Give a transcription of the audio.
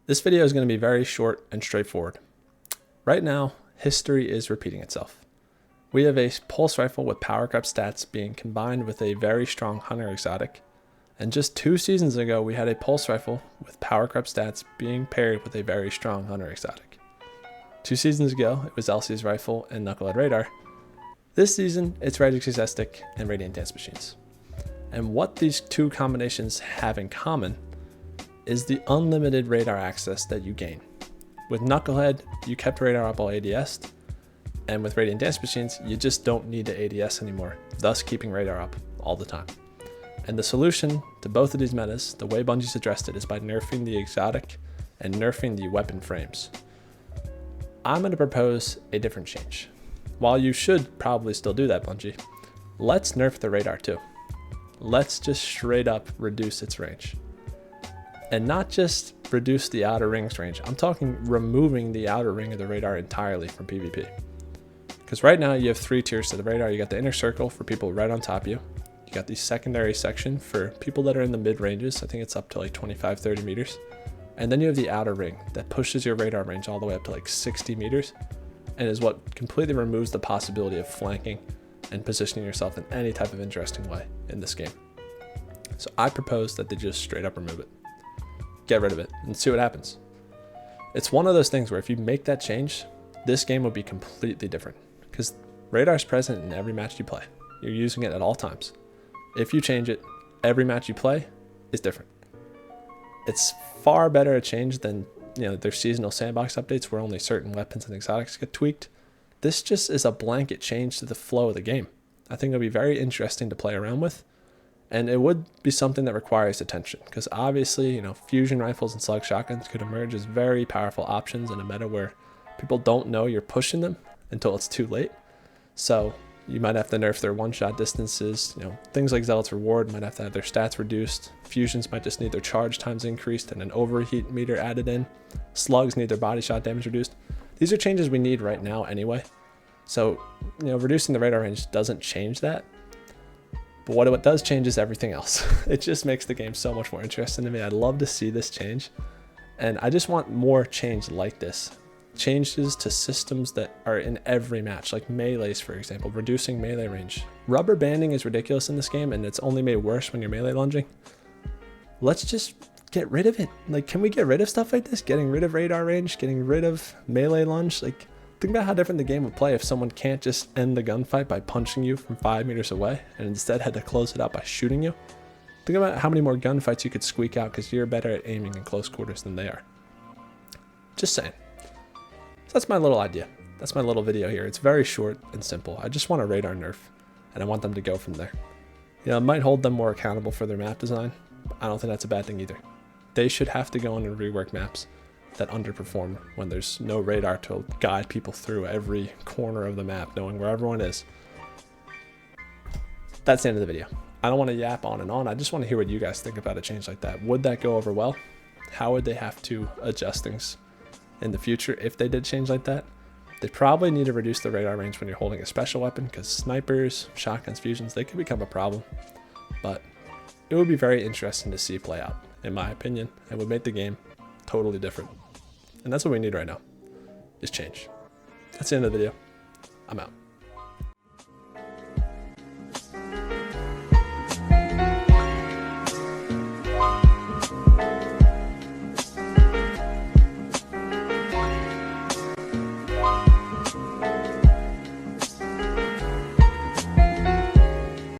This video is going to be very short and straightforward. Right now, history is repeating itself. We have a pulse rifle with power creep stats being combined with a very strong hunter exotic. And just 2 seasons ago, we had a pulse rifle with power creep stats being paired with a very strong hunter exotic. 2 seasons ago, it was Elsie's rifle and knucklehead radar. This season, it's Redrix's Estoc and radiant dance machines. And what these 2 combinations have in common is the unlimited radar access that you gain. With knucklehead, you kept radar up while ADS'd, and with radiant dance machines, you just don't need to ADS anymore, thus keeping radar up all the time. And the solution to both of these metas, the way Bungie's addressed it, is by nerfing the exotic and nerfing the weapon frames. I'm going to propose a different change. While you should probably still do that, Bungie, let's nerf the radar too. Let's just straight up reduce its range. And not just reduce the outer ring's range. I'm talking removing the outer ring of the radar entirely from PvP. Because right now you have 3 tiers to the radar. You got the inner circle for people right on top of you. You got the secondary section for people that are in the mid ranges. I think it's up to like 25, 30 meters. And then you have the outer ring that pushes your radar range all the way up to like 60 meters. And is what completely removes the possibility of flanking and positioning yourself in any type of interesting way in this game. So I propose that they just straight up remove it. Get rid of it and see what happens. It's one of those things where if you make that change, this game will be completely different because radar is present in every match you play. You're using it at all times. If you change it, every match you play is different. It's far better a change than, their seasonal sandbox updates where only certain weapons and exotics get tweaked. This just is a blanket change to the flow of the game. I think it'll be very interesting to play around with. And it would be something that requires attention because obviously, fusion rifles and slug shotguns could emerge as very powerful options in a meta where people don't know you're pushing them until it's too late. So you might have to nerf their one-shot distances. Things like Zealot's Reward might have to have their stats reduced. Fusions might just need their charge times increased and an overheat meter added in. Slugs need their body shot damage reduced. These are changes we need right now anyway. So, reducing the radar range doesn't change that. But what it does change is everything else. It just makes the game so much more interesting to me. I'd love to see this change. And I just want more change like this. Changes to systems that are in every match, like melees, for example, reducing melee range. Rubber banding is ridiculous in this game, and it's only made worse when you're melee lunging. Let's just get rid of it. Can we get rid of stuff like this? Getting rid of radar range, getting rid of melee lunge. Think about how different the game would play if someone can't just end the gunfight by punching you from 5 meters away and instead had to close it out by shooting you. Think about how many more gunfights you could squeak out because you're better at aiming in close quarters than they are. Just saying. So that's my little idea. That's my little video here. It's very short and simple. I just want a radar nerf, and I want them to go from there. It might hold them more accountable for their map design. I don't think that's a bad thing either. They should have to go in and rework maps that underperform when there's no radar to guide people through every corner of the map, knowing where everyone is. That's the end of the video. I don't want to yap on and on. I just want to hear what you guys think about a change like that. Would that go over well? How would they have to adjust things in the future if they did change like that? They probably need to reduce the radar range when you're holding a special weapon because snipers, shotguns, fusions, they could become a problem. But it would be very interesting to see play out, in my opinion, and would make the game totally different. And that's what we need right now, is change. That's the end of the video. I'm out.